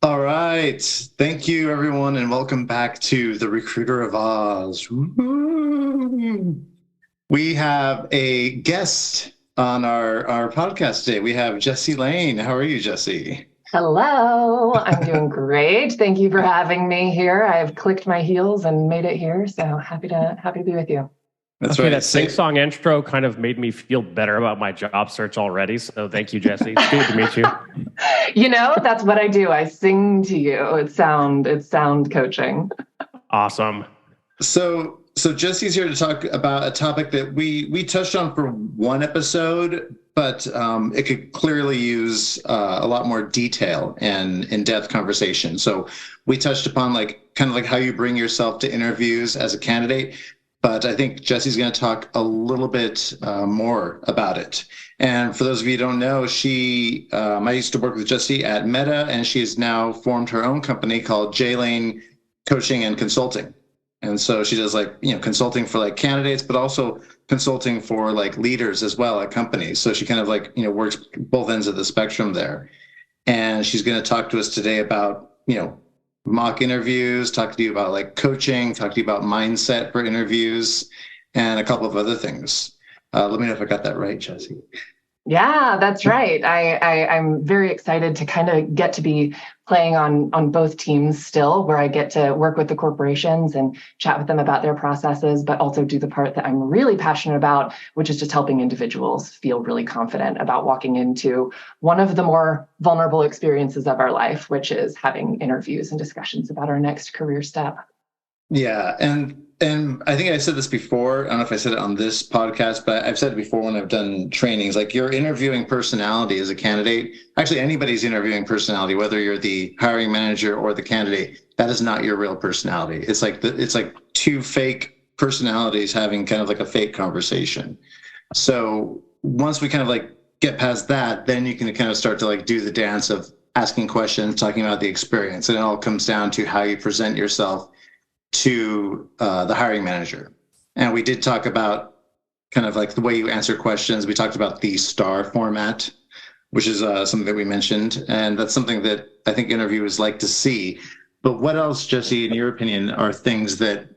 All right. Thank you, everyone, and welcome back to the Recruiter of Oz. Woo! We have a guest on our podcast today. We have Jessie Lane. How are you, Jessie? Hello, I'm doing great. Thank you for having me here. I've clicked my heels and made it here, so happy to be with you. That's Okay, right. that sing-song intro kind of made me feel better about my job search already. So thank you, Jessie. It's good to meet you. That's what I do. I sing to you. It's sound coaching. Awesome. So Jesse's here to talk about a topic that we touched on for one episode, but it could clearly use a lot more detail and in-depth conversation. So we touched upon kind of how you bring yourself to interviews as a candidate, but I think Jesse's going to talk a little bit more about it. And for those of you who don't know, I used to work with Jessie at Meta, and she has now formed her own company called J Lane Coaching and Consulting. And so she does consulting for candidates, but also consulting for leaders as well at companies. So she kind of works both ends of the spectrum there. And she's going to talk to us today about, mock interviews, talk to you about coaching, talk to you about mindset for interviews, and a couple of other things. Let me know if I got that right, Jessie. Yeah, that's right. I'm very excited to kind of get to be playing on both teams still, where I get to work with the corporations and chat with them about their processes, but also do the part that I'm really passionate about, which is just helping individuals feel really confident about walking into one of the more vulnerable experiences of our life, which is having interviews and discussions about our next career step. Yeah, and I think I said this before. I don't know if I said it on this podcast, but I've said it before when I've done trainings. Your interviewing personality as a candidate, actually anybody's interviewing personality, whether you're the hiring manager or the candidate, that is not your real personality. It's like two fake personalities having kind of a fake conversation. So once we kind of get past that, then you can kind of start to do the dance of asking questions, talking about the experience, and it all comes down to how you present yourself to the hiring manager. And we did talk about kind of the way you answer questions. We talked about the STAR format, which is something that we mentioned. And that's something that I think interviewers like to see. But what else, Jessie, in your opinion, are things that,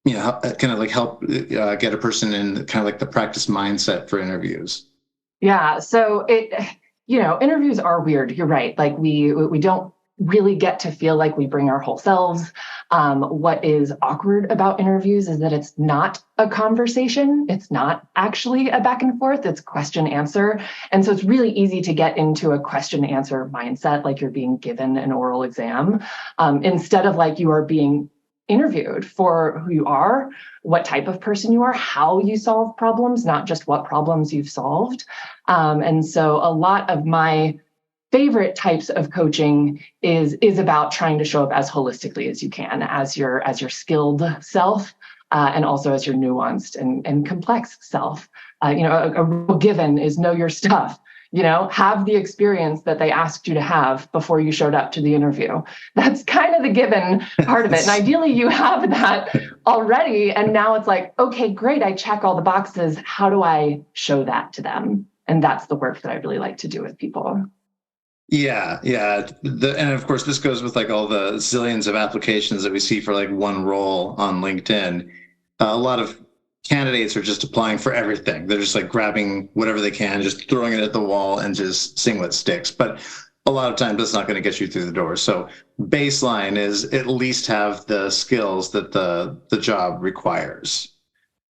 kind of help get a person in kind of the practice mindset for interviews? Yeah. So interviews are weird. You're right. We don't really get to feel like we bring our whole selves. What is awkward about interviews is that it's not a conversation. It's not actually a back and forth. It's question answer. And so it's really easy to get into a question answer mindset, like you're being given an oral exam, instead of you are being interviewed for who you are, what type of person you are, how you solve problems, not just what problems you've solved. And so a lot of my favorite types of coaching is about trying to show up as holistically as you can, as your skilled self, and also as your nuanced and complex self. A real given is know your stuff. Have the experience that they asked you to have before you showed up to the interview. That's kind of the given part of it. And ideally you have that already. And now it's okay, great. I check all the boxes. How do I show that to them? And that's the work that I really like to do with people. Yeah. And of course, this goes with all the zillions of applications that we see for one role on LinkedIn. A lot of candidates are just applying for everything. They're just grabbing whatever they can, just throwing it at the wall and just seeing what sticks. But a lot of times that's not going to get you through the door. So baseline is at least have the skills that the job requires.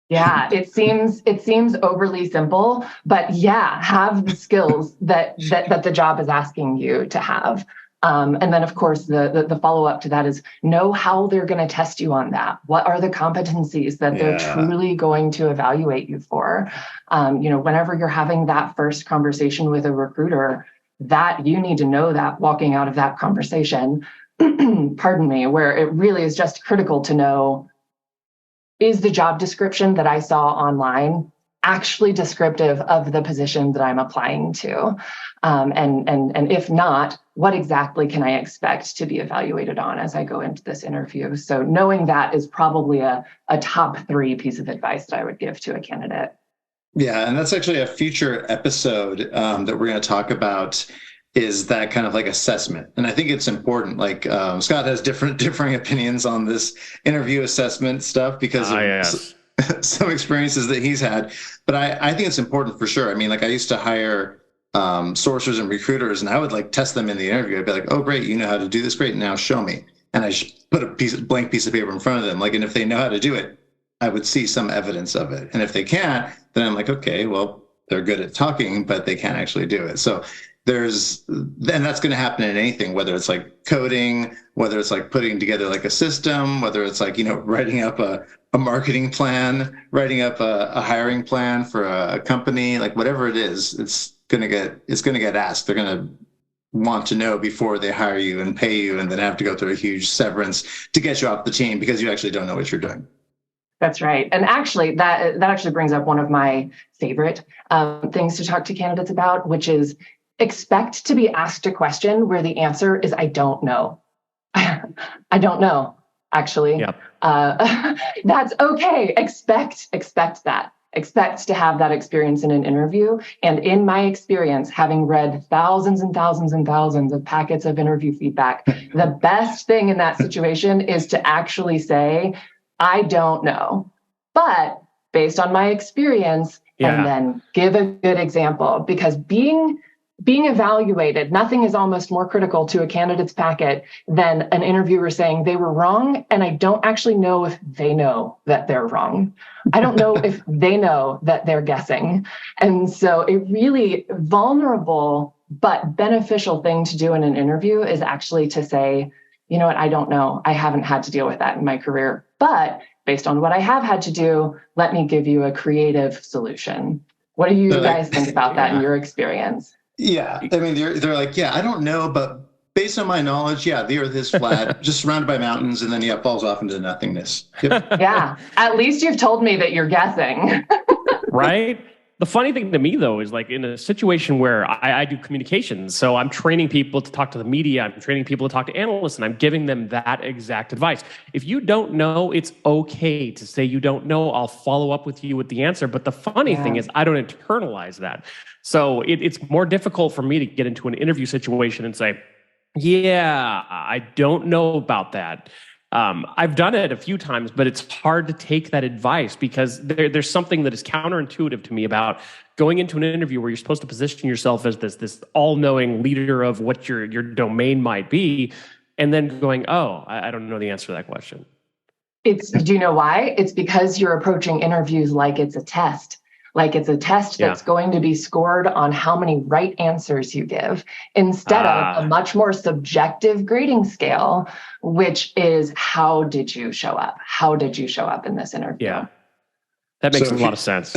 Yeah, it seems overly simple, but yeah, have the skills that the job is asking you to have. And then, of course, the follow-up to that is know how they're going to test you on that. What are the competencies that they're truly going to evaluate you for? Whenever you're having that first conversation with a recruiter, that you need to know that walking out of that conversation, pardon me, where it really is just critical to know, is the job description that I saw online actually descriptive of the position that I'm applying to? And if not, what exactly can I expect to be evaluated on as I go into this interview? So knowing that is probably a top 3 piece of advice that I would give to a candidate. Yeah, and that's actually a future episode that we're going to talk about is that kind of like assessment. And I think it's important. Like Scott has differing opinions on this interview assessment stuff because of some experiences that he's had. But I think it's important for sure. I mean, like I used to hire sourcers and recruiters, and I would like test them in the interview. I'd be like, oh, great, you know how to do this. Great. Now show me. And I put a blank piece of paper in front of them. Like, and if they know how to do it, I would see some evidence of it. And if they can't, then I'm like, okay, well, they're good at talking, but they can't actually do it. So then that's going to happen in anything, whether it's like coding, whether it's like putting together like a system, whether it's like, writing up a marketing plan, writing up a hiring plan for a company, like whatever it is, it's going to get asked. They're going to want to know before they hire you and pay you and then have to go through a huge severance to get you off the team because you actually don't know what you're doing. That's right. And actually, that actually brings up one of my favorite things to talk to candidates about, which is expect to be asked a question where the answer is, I don't know. I don't know, actually. Yep. That's okay. Expect that. Expect to have that experience in an interview. And in my experience, having read thousands and thousands and thousands of packets of interview feedback, the best thing in that situation is to actually say, I don't know. But based on my experience, and then give a good example, because being evaluated, nothing is almost more critical to a candidate's packet than an interviewer saying they were wrong, and I don't actually know if they know that they're wrong. I don't know if they know that they're guessing. And so a really vulnerable but beneficial thing to do in an interview is actually to say, you know what, I don't know. I haven't had to deal with that in my career, but based on what I have had to do, let me give you a creative solution. What do you guys think about that in your experience? Yeah, I mean, they're like, I don't know, but based on my knowledge, the earth is flat, just surrounded by mountains, and then falls off into nothingness. Yep. Yeah, at least you've told me that you're guessing. Right? The funny thing to me, though, is like in a situation where I do communications, so I'm training people to talk to the media, I'm training people to talk to analysts, and I'm giving them that exact advice. If you don't know, it's okay to say you don't know. I'll follow up with you with the answer. But the funny thing is I don't internalize that. So it's more difficult for me to get into an interview situation and say, I don't know about that. I've done it a few times, but it's hard to take that advice because there's something that is counterintuitive to me about going into an interview where you're supposed to position yourself as this all-knowing leader of what your domain might be, and then going, I don't know the answer to that question. Do you know why? It's because you're approaching interviews like it's a test. Like it's a test that's going to be scored on how many right answers you give instead of a much more subjective grading scale, which is how did you show up? How did you show up in this interview? Yeah, that makes a lot of sense.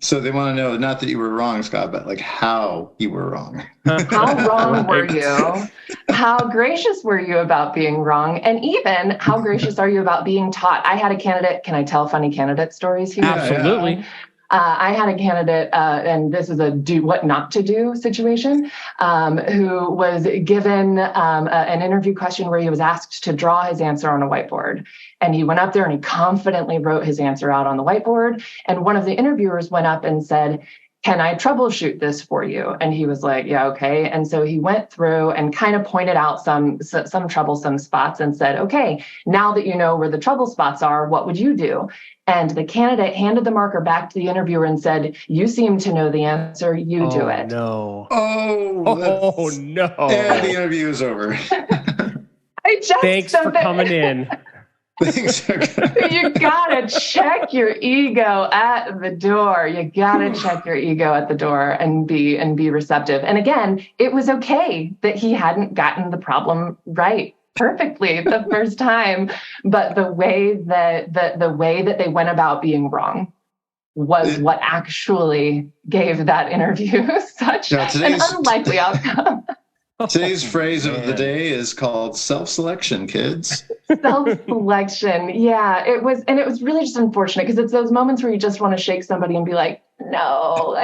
So they want to know not that you were wrong, Scott, but like how you were wrong. How wrong were you? How gracious were you about being wrong? And even how gracious are you about being taught? I had a candidate. Can I tell funny candidate stories here? Absolutely. Yeah. I had a candidate, and this is a do what not to do situation, who was given an interview question where he was asked to draw his answer on a whiteboard. And he went up there and he confidently wrote his answer out on the whiteboard. And one of the interviewers went up and said, can I troubleshoot this for you? And he was like, yeah, okay. And so he went through and kind of pointed out some troublesome spots and said, okay, now that you know where the trouble spots are, what would you do? And the candidate handed the marker back to the interviewer and said, you seem to know the answer, you do it. No. Oh, no. And the interview is over. Thanks for coming in. You gotta check your ego at the door. You gotta check your ego at the door and be receptive. And again, it was okay that he hadn't gotten the problem right perfectly the first time, but the way that they went about being wrong was what actually gave that interview such an unlikely outcome. Today's phrase of the day is called self-selection, kids. Self-selection. Yeah, it was really just unfortunate because it's those moments where you just want to shake somebody and be like, no,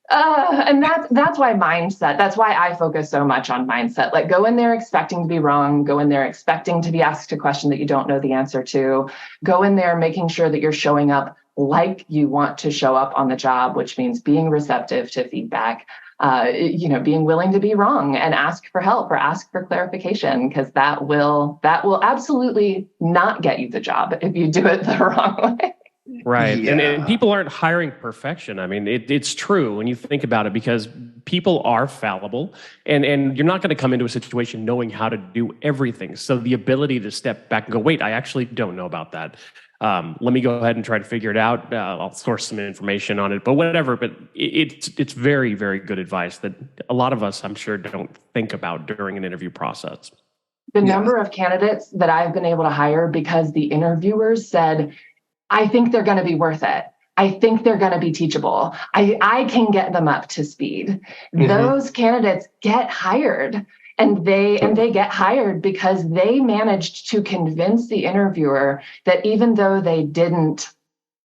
and that's why mindset, that's why I focus so much on mindset. Like go in there expecting to be wrong, go in there expecting to be asked a question that you don't know the answer to, go in there making sure that you're showing up like you want to show up on the job, which means being receptive to feedback. being willing to be wrong and ask for help or ask for clarification, because that will absolutely not get you the job if you do it the wrong way. Right. Yeah. And people aren't hiring perfection. I mean, it's true when you think about it, because people are fallible, and you're not going to come into a situation knowing how to do everything. So the ability to step back and go, wait, I actually don't know about that. Let me go ahead and try to figure it out. I'll source some information on it, but whatever. But it's very, very good advice that a lot of us, I'm sure, don't think about during an interview process. The number of candidates that I've been able to hire because the interviewers said, I think they're going to be worth it. I think they're going to be teachable. I can get them up to speed. Mm-hmm. Those candidates get hired, and they get hired because they managed to convince the interviewer that even though they didn't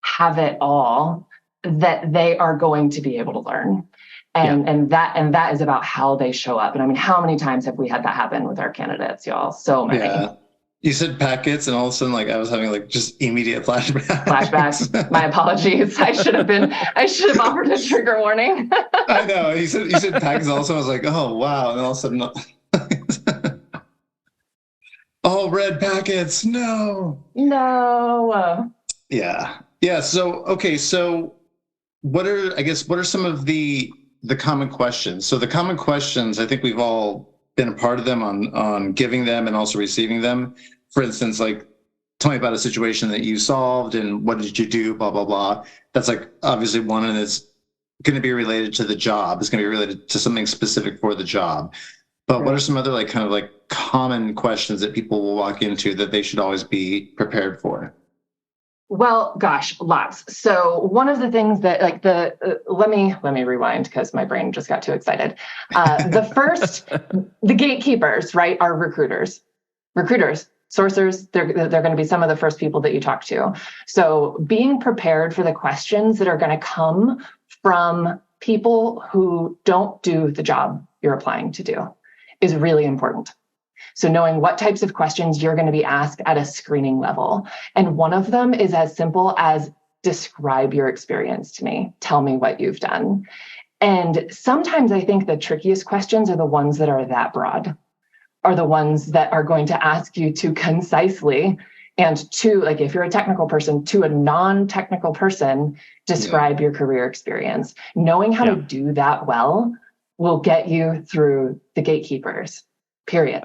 have it all, that they are going to be able to learn. And that is about how they show up. And I mean, how many times have we had that happen with our candidates, y'all? So many. Yeah. You said packets, and all of a sudden, I was having just immediate flashbacks. Flashbacks. My apologies. I should have offered a trigger warning. I know. You said packets. Also, I was like, oh wow, and all of a sudden, all red packets. No. Yeah. So okay. So what are some of the common questions? So the common questions, I think we've all been a part of them on giving them and also receiving them. For instance, tell me about a situation that you solved and what did you do, blah, blah, blah. That's obviously one, and it's going to be related to the job. It's going to be related to something specific for the job. But what are some other common questions that people will walk into that they should always be prepared for? Well, gosh, lots. So one of the things that let me rewind because my brain just got too excited. The gatekeepers, right, are recruiters, sourcers. They're going to be some of the first people that you talk to. So being prepared for the questions that are going to come from people who don't do the job you're applying to do is really important. So knowing what types of questions you're going to be asked at a screening level. And one of them is as simple as describe your experience to me. Tell me what you've done. And sometimes I think the trickiest questions are the ones that are that broad, are the ones that are going to ask you to concisely and to, if you're a technical person, to a non-technical person, describe your career experience. Knowing how to do that well will get you through the gatekeepers, period.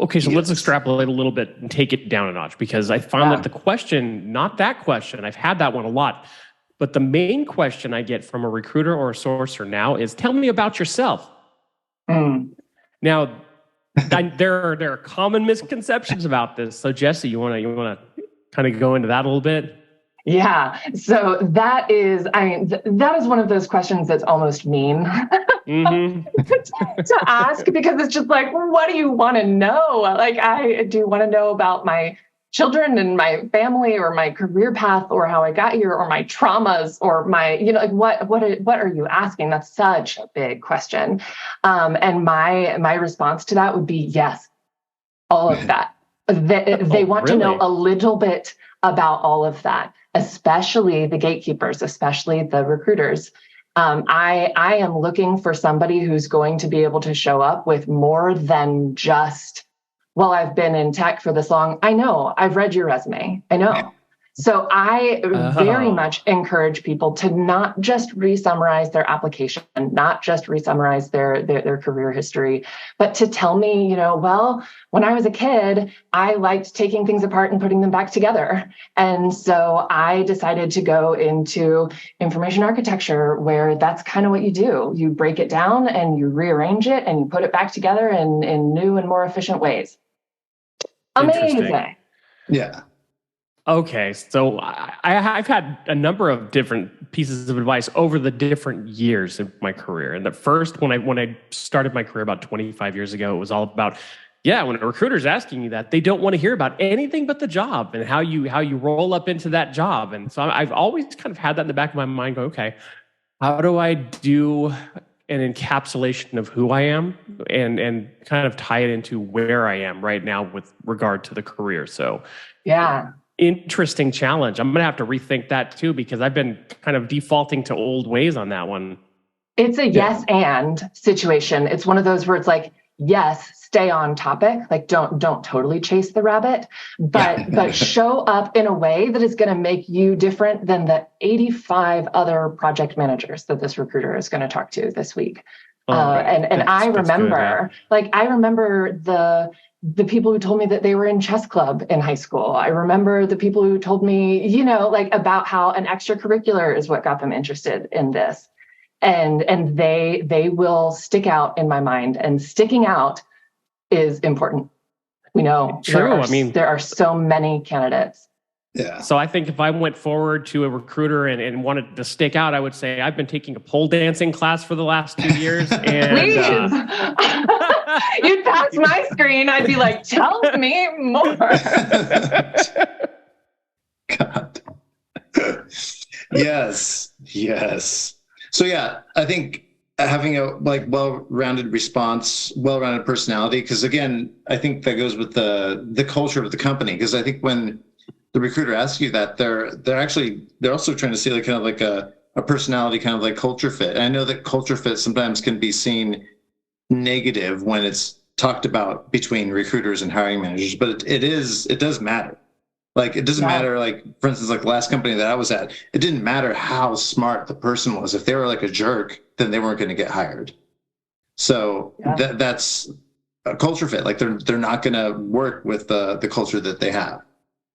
Okay, so let's extrapolate a little bit and take it down a notch, because I found that the question, not that question, I've had that one a lot, but the main question I get from a recruiter or a sourcer now is, tell me about yourself. Now, there are common misconceptions about this. So Jessie, you want to kind of go into that a little bit? Yeah. So that is one of those questions that's almost mean to ask, because it's just what do you want to know? I do want to know about my children and my family, or my career path, or how I got here, or my traumas, or my, what are you asking? That's such a big question. And my response to that would be yes, all of that. They want to know a little bit about all of that, especially the gatekeepers, especially the recruiters. I am looking for somebody who's going to be able to show up with more than just, well, I've been in tech for this long. I know, I've read your resume. I know. So I very much encourage people to not just re-summarize their application, not just re-summarize their career history, but to tell me, well, when I was a kid, I liked taking things apart and putting them back together. And so I decided to go into information architecture, where that's kind of what you do. You break it down and you rearrange it and you put it back together in new and more efficient ways. Amazing. Yeah. Okay, so I've had a number of different pieces of advice over the different years of my career. And the first, when I started my career about 25 years ago, it was all about, when a recruiter's asking you that, they don't want to hear about anything but the job and how you roll up into that job. And so I've always kind of had that in the back of my mind, go, okay, how do I do an encapsulation of who I am and kind of tie it into where I am right now with regard to the career? So interesting challenge. I'm going to have to rethink that too, because I've been kind of defaulting to old ways on that one. It's a yes and situation. It's one of those where it's like, yes, stay on topic. Like don't totally chase the rabbit, but show up in a way that is going to make you different than the 85 other project managers that this recruiter is going to talk to this week. And I remember, I remember the people who told me that they were in chess club in high school. I remember the people who told me, about how an extracurricular is what got them interested in this. And they will stick out in my mind, and sticking out is important. We know true. There are so many candidates. Yeah. So I think if I went forward to a recruiter and wanted to stick out, I would say I've been taking a pole dancing class for the last 2 years. And, please, you'd pass my screen. I'd be like, tell me more. God. Yes. So yeah, I think having a well-rounded response, well-rounded personality, because again, I think that goes with the culture of the company. Because I think when the recruiter asks you that, they're also trying to see a personality kind of like culture fit. And I know that culture fit sometimes can be seen negative when it's talked about between recruiters and hiring managers, but it does matter. Like, it doesn't matter, like, for instance, like the last company that I was at, it didn't matter how smart the person was. If they were like a jerk, then they weren't going to get hired. So that's a culture fit. Like, they're not going to work with the culture that they have.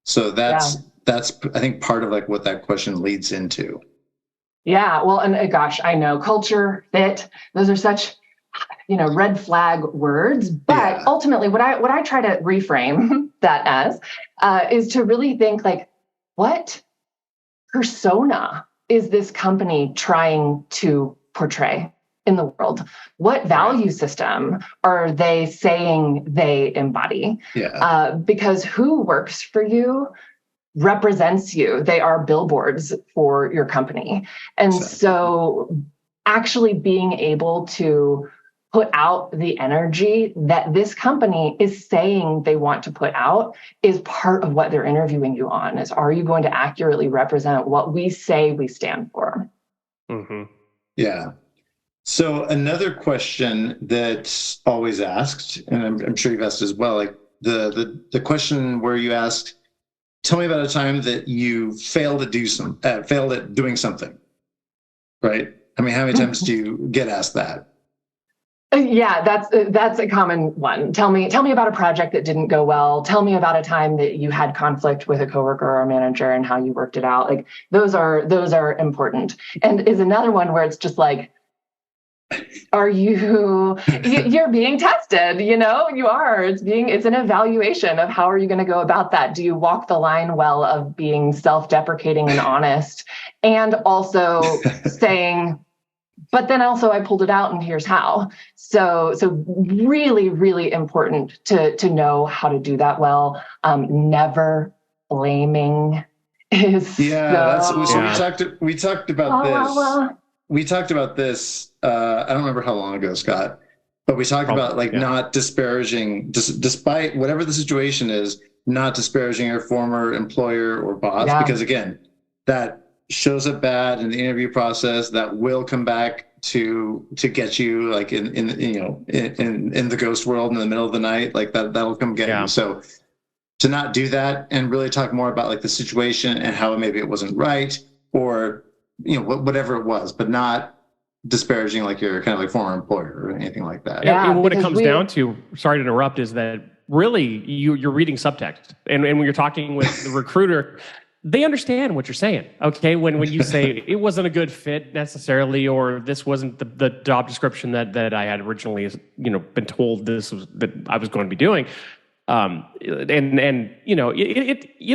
So that's I think part of like what that question leads into. Yeah. Well, and gosh, I know culture, fit, those are such, red flag words, but ultimately what I try to reframe that as is to really think like, what persona is this company trying to portray in the world? What value system are they saying they embody? Because who works for you represents you. They are billboards for your company. And so actually being able to put out the energy that this company is saying they want to put out is part of what they're interviewing you on. Is, are you going to accurately represent what we say we stand for? Mm-hmm. Yeah. So another question that's always asked, and I'm sure you've asked as well, like the question where you ask, tell me about a time that you failed at doing something, right? I mean, how many times do you get asked that? Yeah, that's a common one. Tell me about a project that didn't go well. Tell me about a time that you had conflict with a coworker or a manager and how you worked it out. Like those are important. And is another one where it's just like, are you're being tested, you are. It's an evaluation of how are you going to go about that? Do you walk the line well of being self-deprecating and honest, and also saying, but then also I pulled it out and here's how. So really, really important to know how to do that well. Never blaming is we talked about this. We talked about this. I don't remember how long ago, Scott, but we talked about not disparaging, despite whatever the situation is, not disparaging your former employer or boss, because again, that shows up bad in the interview process. That will come back to get you, like in the ghost world in the middle of the night, like that'll come get you. So to not do that and really talk more about like the situation and how maybe it wasn't right, or whatever it was, but not disparaging like your kind of like former employer or anything like that. And what it comes down to, sorry to interrupt, is that really you're reading subtext, and when you're talking with the recruiter, they understand what you're saying. Okay, when you say it wasn't a good fit necessarily, or this wasn't the job description that I had originally been told this was that I was going to be doing. You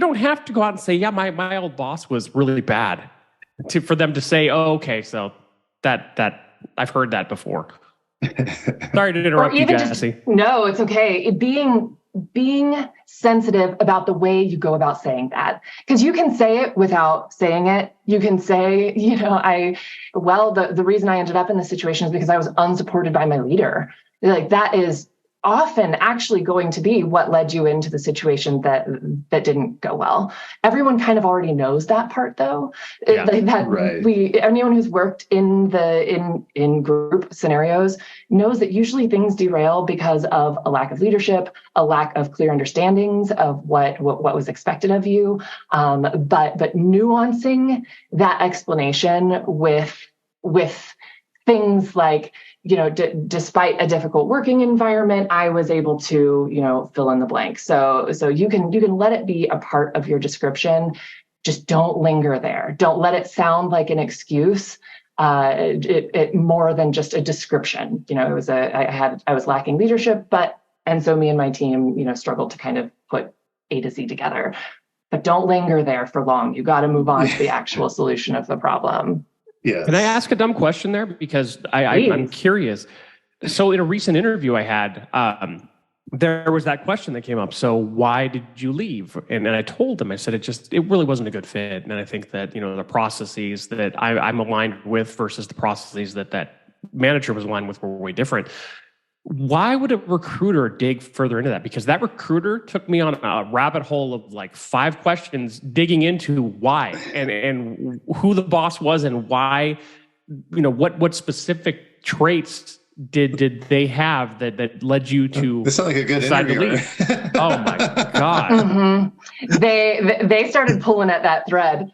don't have to go out and say, yeah, my old boss was really bad, for them to say, oh, okay, so that I've heard that before. Sorry to interrupt you, Jessie. No, it's okay. Being sensitive about the way you go about saying that, because you can say it without saying it. You can say, the reason I ended up in this situation is because I was unsupported by my leader. Like that is often actually going to be what led you into the situation that didn't go well. Everyone kind of already knows that part, though. Anyone who's worked in group scenarios knows that usually things derail because of a lack of leadership, a lack of clear understandings of what was expected of you. But nuancing that explanation with things like, despite a difficult working environment, I was able to, fill in the blank. So you can let it be a part of your description. Just don't linger there. Don't let it sound like an excuse. It more than just a description. I was lacking leadership, and so me and my team, struggled to kind of put A to Z together. But don't linger there for long. You got to move on to the actual solution of the problem. Yes. Can I ask a dumb question there? Because I'm curious. So in a recent interview I had, there was that question that came up. So why did you leave? And I told them, I said, it really wasn't a good fit. And I think that, the processes that I'm aligned with versus the processes that manager was aligned with were way different. Why would a recruiter dig further into that? Because that recruiter took me on a rabbit hole of like 5 questions digging into why and who the boss was and why, what specific traits did they have that led you to this sounds like a good interview. Oh my God. Mm-hmm. They started pulling at that thread,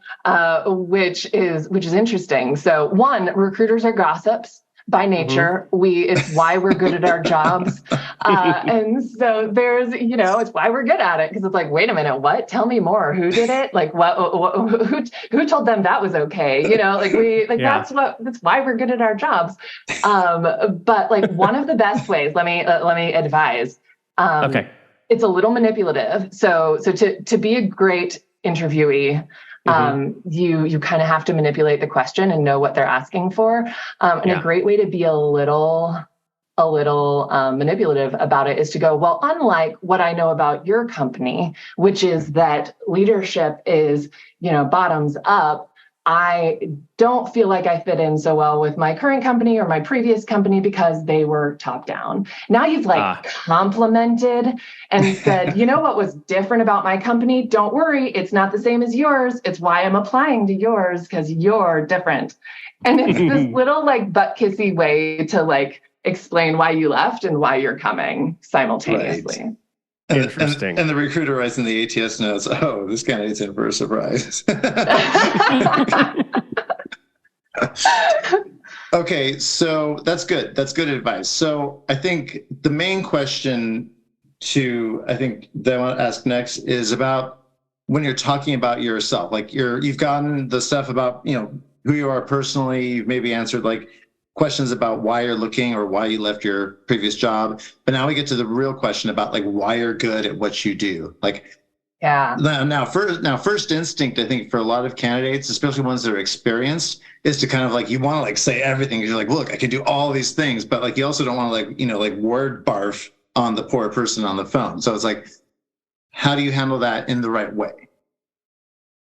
which is interesting. So one, recruiters are gossips. By nature, it's why we're good at our jobs. And so there's, it's why we're good at it. Because it's like, wait a minute, what? Tell me more. Who did it? Like, who told them that was okay? That's why we're good at our jobs. But like one of the best ways, let me advise. Okay. It's a little manipulative. So to be a great interviewee, you kind of have to manipulate the question and know what they're asking for. A great way to be a little manipulative about it is to go, well, unlike what I know about your company, which is that leadership is, bottoms up, I don't feel like I fit in so well with my current company or my previous company because they were top down. Now you've complimented and said, what was different about my company? Don't worry. It's not the same as yours. It's why I'm applying to yours because you're different. And it's this little butt kissy way to explain why you left and why you're coming simultaneously. Right. Interesting. And the recruiter writes in the ATS notes, oh, this candidate's in for a surprise. Okay, so that's good. That's good advice. So I think the main question that I want to ask next is about when you're talking about yourself. Like you've gotten the stuff about, who you are personally. You've maybe answered questions about why you're looking or why you left your previous job. But now we get to the real question about why you're good at what you do. Now first instinct, I think for a lot of candidates, especially ones that are experienced, is to kind of you want to say everything. You're like, look, I can do all these things, but you also don't want to word barf on the poor person on the phone. So it's how do you handle that in the right way?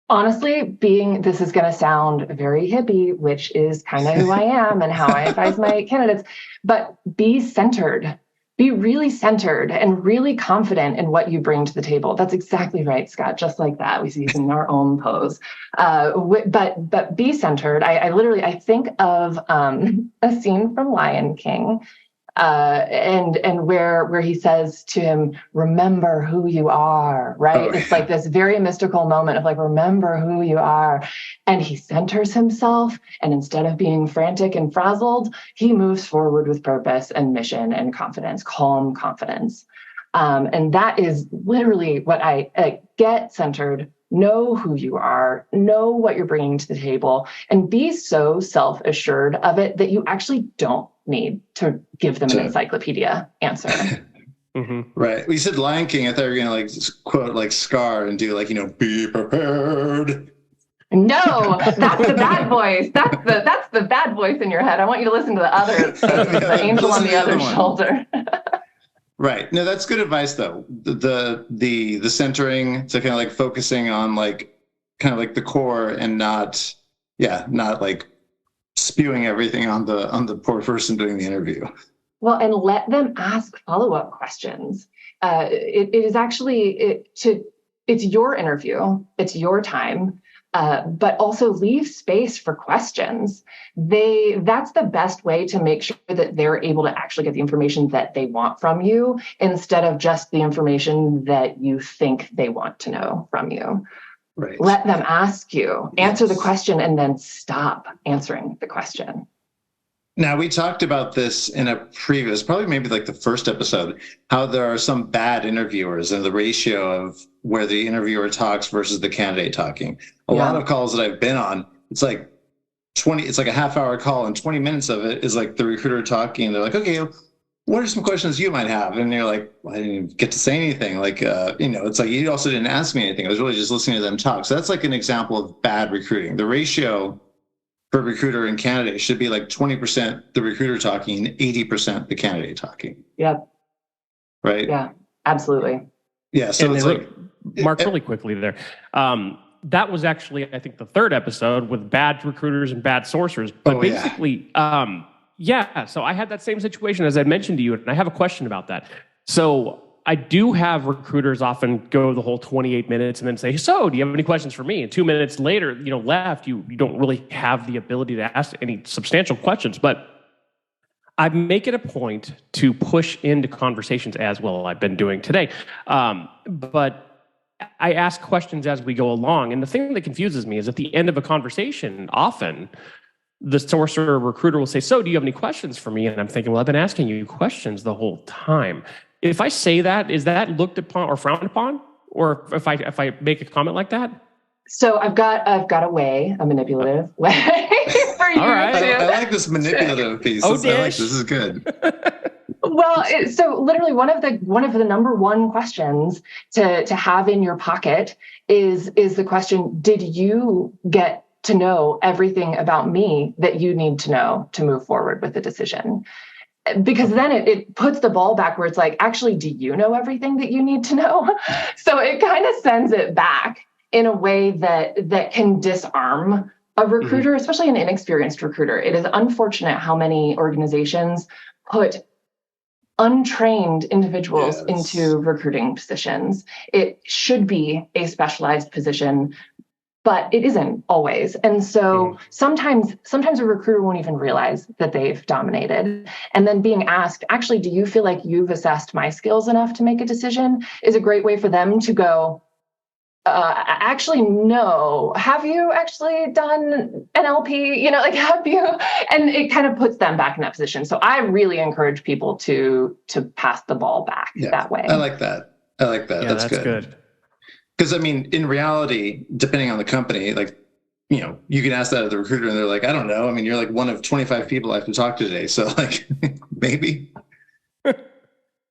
Honestly, this is going to sound very hippie, which is kind of who I am and how I advise my candidates, but be centered. Be really centered and really confident in what you bring to the table. That's exactly right, Scott. Just like that, we see it in our own pose. But be centered. I think of a scene from Lion King, and where he says to him, "Remember who you are." Right? Oh, it's this very mystical moment of remember who you are, and he centers himself. And instead of being frantic and frazzled, he moves forward with purpose and mission and confidence, calm confidence. And that is literally what I get centered. Know who you are, know what you're bringing to the table, and be so self-assured of it that you actually don't need to give them an encyclopedia answer. Right. Well, you said Lion King. I thought you were going to quote Scar and do be prepared. No, that's the bad voice. That's the bad voice in your head. I want you to listen to the other, the angel on the other shoulder. Right. No, that's good advice though. The centering, to kind of focusing on the core and not spewing everything on the poor person doing the interview. Well, and let them ask follow-up questions. It is actually it's your interview, it's your time, but also leave space for questions. That's the best way to make sure that they're able to actually get the information that they want from you, instead of just the information that you think they want to know from you. Right. Let them ask you, answer the question, and then stop answering the question. Now, we talked about this in a previous, probably maybe like the first episode, how there are some bad interviewers and the ratio of where the interviewer talks versus the candidate talking. A lot of calls that I've been on, it's like a half-hour call, and 20 minutes of it is like the recruiter talking. They're like, okay, what are some questions you might have? And you're like, well, I didn't even get to say anything. Like, it's like, you also didn't ask me anything. I was really just listening to them talk. So that's like an example of bad recruiting. The ratio for recruiter and candidate should be like 20% the recruiter talking, 80% the candidate talking. Yep. Right? Yeah, absolutely. Yeah. So it's like, Mark, really quickly there. That was actually, I think, the third episode with bad recruiters and bad sourcers. But basically, so I had that same situation as I mentioned to you, and I have a question about that. So I do have recruiters often go the whole 28 minutes and then say, so do you have any questions for me? And 2 minutes later, left, you don't really have the ability to ask any substantial questions. But I make it a point to push into conversations, as well I've been doing today. But I ask questions as we go along. And the thing that confuses me is at the end of a conversation, often the source or recruiter will say, so do you have any questions for me? And I'm thinking, well, I've been asking you questions the whole time. If I say that, is that looked upon or frowned upon? Or if I make a comment like that? So I've got a manipulative way for you. All right. I like this manipulative piece. I like this is good. Well, so literally one of the number one questions to have in your pocket is the question, did you get to know everything about me that you need to know to move forward with the decision? Because then it puts the ball back where it's like, actually, do you know everything that you need to know? So it kind of sends it back in a way that can disarm a recruiter, especially an inexperienced recruiter. It is unfortunate how many organizations put untrained individuals into recruiting positions. It should be a specialized position, but it isn't always. And so sometimes a recruiter won't even realize that they've dominated. And then being asked, actually, do you feel like you've assessed my skills enough to make a decision, is a great way for them to go, actually, no. Have you actually done NLP? Have you? And it kind of puts them back in that position. So I really encourage people to pass the ball back that way. I like that. Yeah, that's good. Because, in reality, depending on the company, you can ask that of the recruiter and they're like, I don't know. You're like one of 25 people I have to talk to today. So maybe. But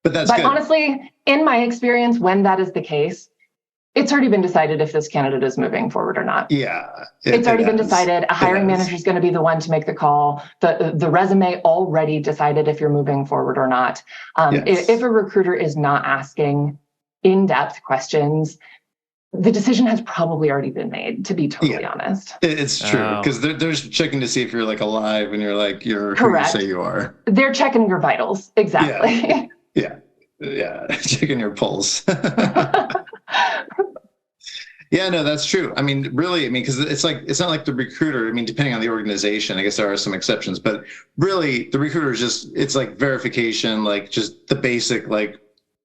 that's good. Honestly, in my experience, when that is the case, it's already been decided if this candidate is moving forward or not. Yeah. It's already been decided. A hiring manager is going to be the one to make the call. The resume already decided if you're moving forward or not. If a recruiter is not asking in-depth questions, the decision has probably already been made, to be totally honest. It's true, because they're checking to see if you're alive and you're correct. Who you say you are. They're checking your vitals. Exactly. Yeah. Checking your pulse. Yeah, no, that's true. Really, because it's not like the recruiter, depending on the organization, I guess there are some exceptions, but really the recruiter is it's like verification, just the basic,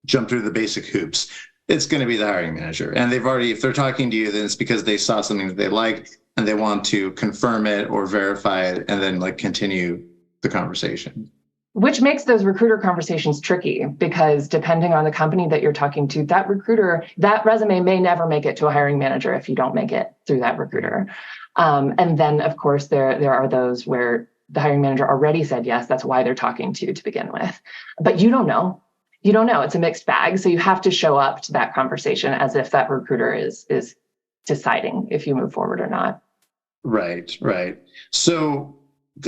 jump through the basic hoops. It's going to be the hiring manager. And if they're talking to you, then it's because they saw something that they liked and they want to confirm it or verify it and then continue the conversation. Which makes those recruiter conversations tricky, because depending on the company that you're talking to, that resume may never make it to a hiring manager if you don't make it through that recruiter. And then, of course, there are those where the hiring manager already said yes, that's why they're talking to you to begin with. But you don't know. It's a mixed bag. So you have to show up to that conversation as if that recruiter is deciding if you move forward or not. Right. So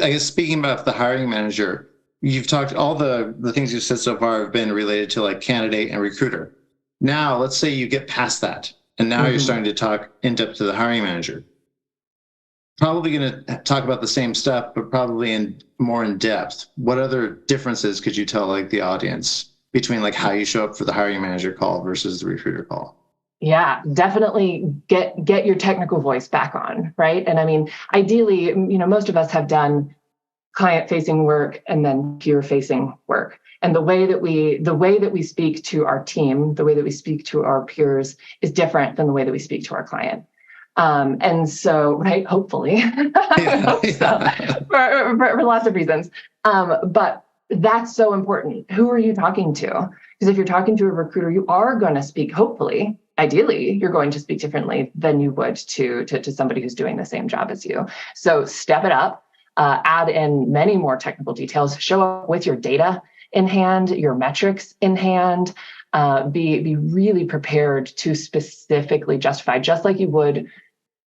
I guess speaking about the hiring manager, you've talked, all the things you've said so far have been related to candidate and recruiter. Now, let's say you get past that and now you're starting to talk in depth to the hiring manager. probably going to talk about the same stuff, but probably more in depth. What other differences could you tell like the audience between like how you show up for the hiring manager call versus the recruiter call? Yeah, definitely get your technical voice back on, right? And I mean, ideally, most of us have done client-facing work and then peer-facing work. And the way that we speak to our team, the way that we speak to our peers is different than the way that we speak to our client. And so, right, hopefully, I hope so, for lots of reasons. But that's so important. Who are you talking to? Because if you're talking to a recruiter, you are going to speak, hopefully, ideally, you're going to speak differently than you would to somebody who's doing the same job as you. So step it up, add in many more technical details, show up with your data in hand, your metrics in hand, be really prepared to specifically justify, just like you would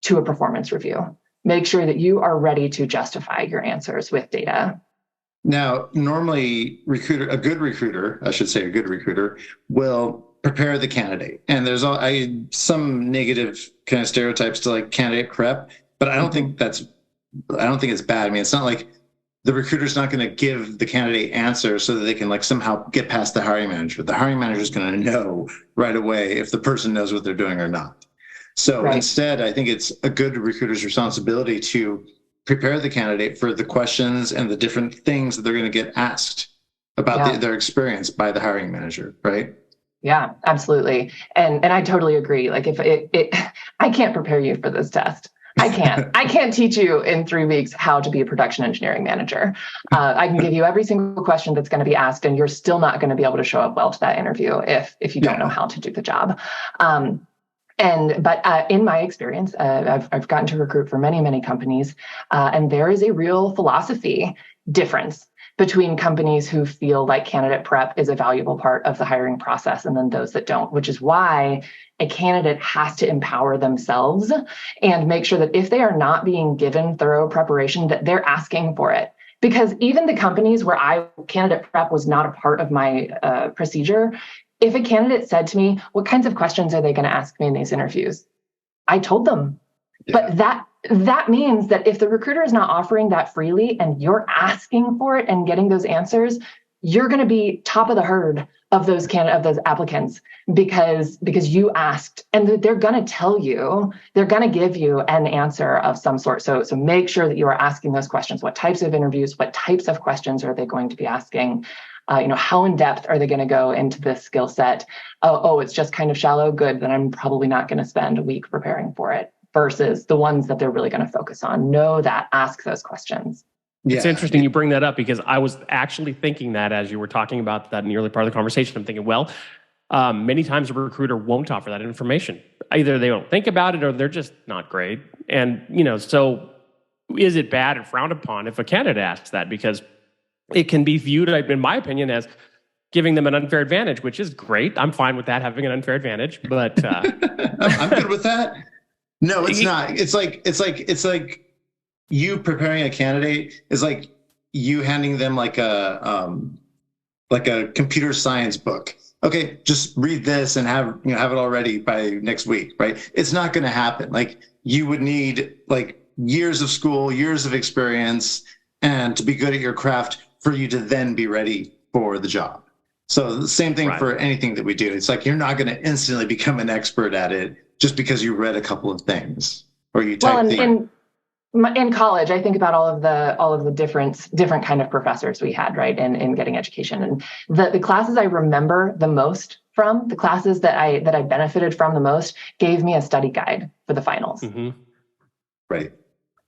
to a performance review. Make sure that you are ready to justify your answers with data. Now, normally a good recruiter will prepare the candidate. And there's some negative kind of stereotypes to like candidate prep, but I don't think it's bad. I mean, it's not like the recruiter's not going to give the candidate answers so that they can like somehow get past the hiring manager. The hiring manager is going to know right away if the person knows what they're doing or not. So Instead, I think it's a good recruiter's responsibility to prepare the candidate for the questions and the different things that they're going to get asked about their experience by the hiring manager, right? Yeah, absolutely. And I totally agree. Like if I can't prepare you for this test. I can't teach you in 3 weeks how to be a production engineering manager. I can give you every single question that's going to be asked, and you're still not going to be able to show up well to that interview if you don't know how to do the job. But in my experience, I've gotten to recruit for many, many companies, and there is a real philosophy difference between companies who feel like candidate prep is a valuable part of the hiring process and then those that don't, which is why a candidate has to empower themselves and make sure that if they are not being given thorough preparation, that they're asking for it. Because even the companies where candidate prep was not a part of my procedure, if a candidate said to me, what kinds of questions are they going to ask me in these interviews? I told them. Yeah. But that means that if the recruiter is not offering that freely and you're asking for it and getting those answers, you're going to be top of the herd of those applicants because you asked, and they're going to tell you, they're going to give you an answer of some sort. So make sure that you are asking those questions. What types of interviews, what types of questions are they going to be asking? How in depth are they going to go into this skill set? Oh, it's just kind of shallow. Good. Then I'm probably not going to spend a week preparing for it versus the ones that they're really going to focus on. Know that, ask those questions. Yeah. It's interesting you bring that up because I was actually thinking that as you were talking about that in the early part of the conversation. I'm thinking, many times a recruiter won't offer that information. Either they don't think about it or they're just not great. And, so is it bad and frowned upon if a candidate asks that? Because it can be viewed, in my opinion, as giving them an unfair advantage, which is great. I'm fine with that, having an unfair advantage, but I'm good with that. No, it's not. It's like you preparing a candidate is like you handing them like a computer science book. Okay, just read this and have it all ready by next week, right? It's not going to happen. Like you would need like years of school, years of experience, and to be good at your craft for you to then be ready for the job. So the same thing for anything that we do. It's like you're not going to instantly become an expert at it just because you read a couple of things or you type in college, I think about all of the different kind of professors we had, right, in getting education. And the classes I remember the most from, the classes that I benefited from the most, gave me a study guide for the finals. Mm-hmm. Right.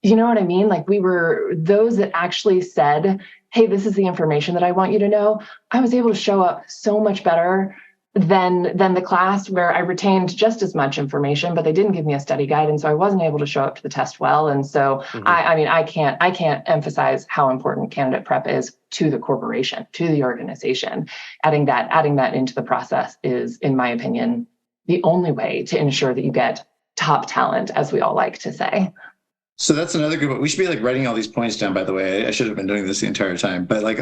You know what I mean? Like we were those that actually said, hey, this is the information that I want you to know. I was able to show up so much better than the class where I retained just as much information, but they didn't give me a study guide. And so I wasn't able to show up to the test well. And so I can't emphasize how important candidate prep is to the corporation, to the organization. Adding that into the process is, in my opinion, the only way to ensure that you get top talent, as we all like to say. So that's another good one. We should be like writing all these points down, by the way. I should have been doing this the entire time, but like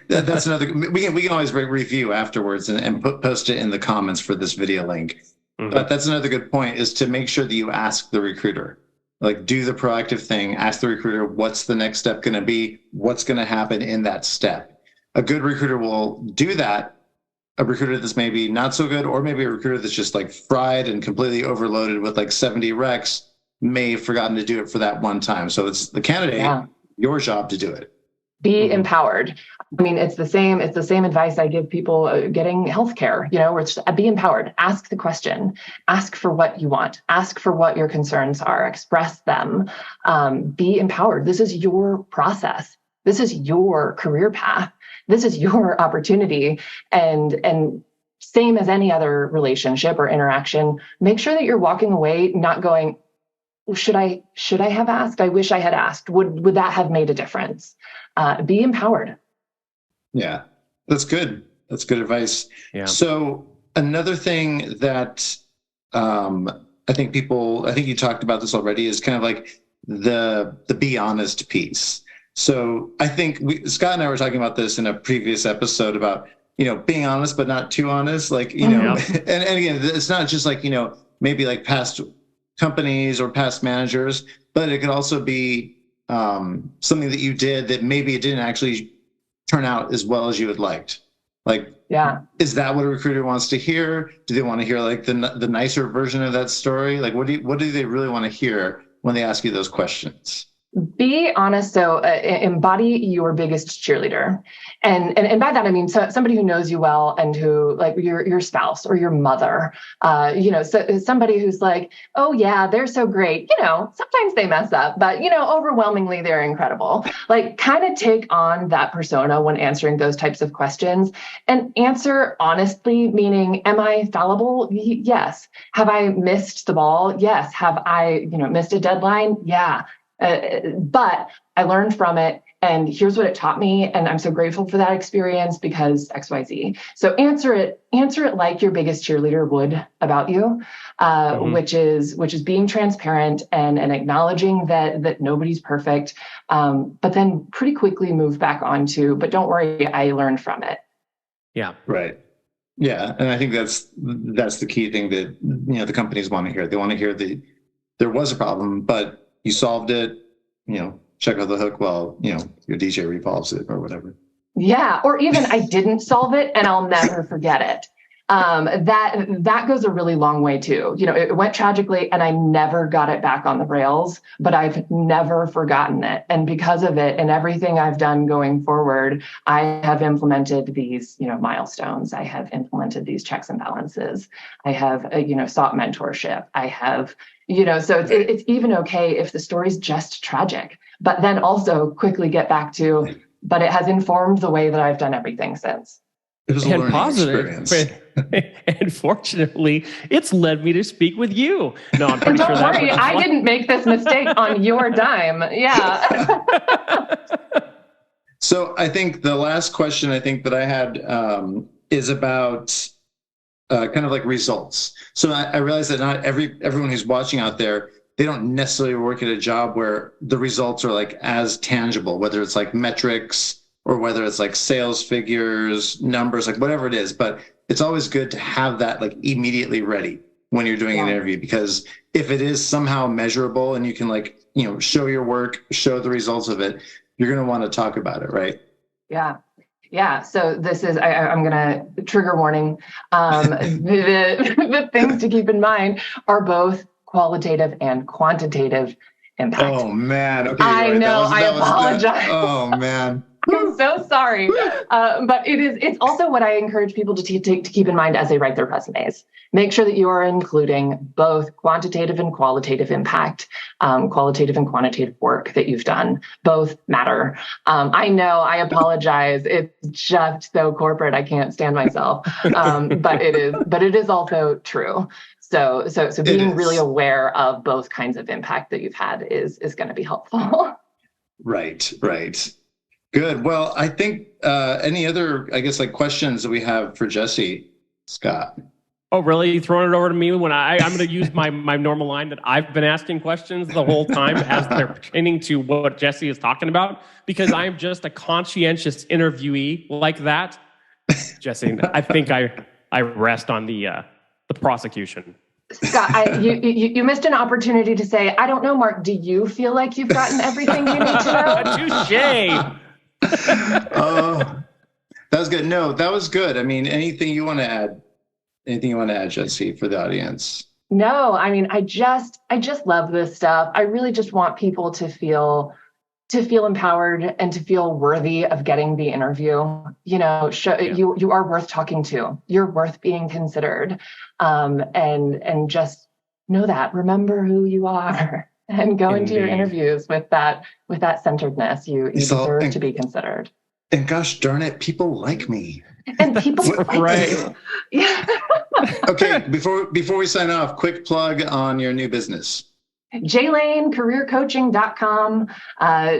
that's another, we can always review afterwards and post it in the comments for this video link. Mm-hmm. But that's another good point, is to make sure that you ask the recruiter. Like, do the proactive thing, ask the recruiter, what's the next step going to be? What's going to happen in that step? A good recruiter will do that. A recruiter that's maybe not so good, or maybe a recruiter that's just like fried and completely overloaded with like 70 recs, may have forgotten to do it for that one time. So it's the candidate, your job to do it. Be empowered. I mean, it's the same advice I give people getting healthcare, where it's be empowered. Ask the question, ask for what you want, ask for what your concerns are, express them, be empowered. This is your process. This is your career path. This is your opportunity. And same as any other relationship or interaction, make sure that you're walking away not going, should I have asked? I wish I had asked. Would that have made a difference? Be empowered. Yeah, that's good. That's good advice. Yeah. So another thing that I think you talked about this already, is kind of like the be honest piece. So I think Scott and I were talking about this in a previous episode about, being honest, but not too honest. Like, and again, it's not just like, maybe like past companies or past managers, but it could also be something that you did that maybe it didn't actually turn out as well as you had liked. Like, is that what a recruiter wants to hear? Do they want to hear like the nicer version of that story? Like, what do they really want to hear when they ask you those questions? Be honest. So embody your biggest cheerleader. And by that, I mean, somebody who knows you well and who, like your spouse or your mother, so somebody who's like, oh yeah, they're so great. Sometimes they mess up, but overwhelmingly they're incredible. Like, kind of take on that persona when answering those types of questions and answer honestly, meaning, am I fallible? Yes. Have I missed the ball? Yes. Have I, missed a deadline? Yeah. But I learned from it, and here's what it taught me. And I'm so grateful for that experience because XYZ. So answer it like your biggest cheerleader would about you, which is being transparent and acknowledging that nobody's perfect. But then pretty quickly move back onto, but don't worry, I learned from it. Yeah. Right. Yeah. And I think that's the key thing that, the companies want to hear. They want to hear that there was a problem, but you solved it, check out the hook while, your DJ revolves it or whatever. Yeah. Or even I didn't solve it and I'll never forget it. That goes a really long way too. It went tragically and I never got it back on the rails, but I've never forgotten it. And because of it and everything I've done going forward, I have implemented these, milestones. I have implemented these checks and balances. I have, sought mentorship. I have, so it's even okay if the story's just tragic, but then also quickly get back to, but it has informed the way that I've done everything since. It was a learning experience. And fortunately, it's led me to speak with you. No, I'm pretty sure Don't worry, I didn't make this mistake on your dime. Yeah. So I think the last question that I had is about kind of like results. So I realize that not everyone who's watching out there, they don't necessarily work at a job where the results are like as tangible, whether it's like metrics or whether it's like sales figures, numbers, like whatever it is. But it's always good to have that like immediately ready when you're doing an interview, because if it is somehow measurable and you can like, show your work, show the results of it, you're going to want to talk about it, right? Yeah. Yeah. So this is, I'm going to trigger warning. The things to keep in mind are both qualitative and quantitative impact. Oh man. Okay, I know. I apologize. Oh man. I'm so sorry. But it's also what I encourage people to keep in mind as they write their resumes. Make sure that you are including both quantitative and qualitative impact, qualitative and quantitative work that you've done. Both matter. I know, I apologize. It's just so corporate. I can't stand myself. But it is also true. So being really aware of both kinds of impact that you've had is going to be helpful. Right. Good. Well, I think any other, like questions that we have for Jessie, Scott? Oh, really? You throwing it over to me when I'm going to use my normal line that I've been asking questions the whole time as they're pertaining to what Jessie is talking about, because I'm just a conscientious interviewee like that. Jessie, I think I rest on the prosecution. Scott, you missed an opportunity to say, I don't know, Mark, do you feel like you've gotten everything you need to know? Touche. Oh, that was good. No, that was good. I mean, anything you want to add? Anything you want to add, Jessie, for the audience? No, I mean, I just love this stuff. I really just want people to feel empowered and to feel worthy of getting the interview. You know, you are worth talking to. You're worth being considered. And just know that. Remember who you are and go into your interviews with that centeredness. You deserve to be considered. And gosh darn it, people like me. And people like you. Yeah. Okay, before we sign off, quick plug on your new business. JLaneCareerCoaching.com.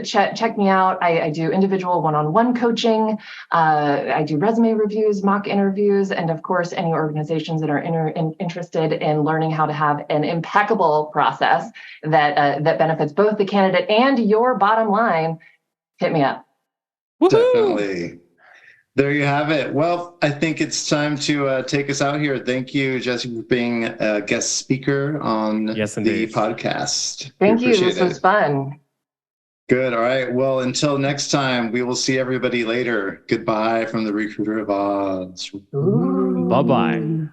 Check me out. I do individual one-on-one coaching. I do resume reviews, mock interviews, and of course, any organizations that are interested in learning how to have an impeccable process that benefits both the candidate and your bottom line, hit me up. Woo-hoo! Definitely. There you have it. Well, I think it's time to take us out here. Thank you, Jessie, for being a guest speaker on the podcast. Thank you. This was fun. Good. All right. Well, until next time, we will see everybody later. Goodbye from the Recruiter of Oz. Bye-bye.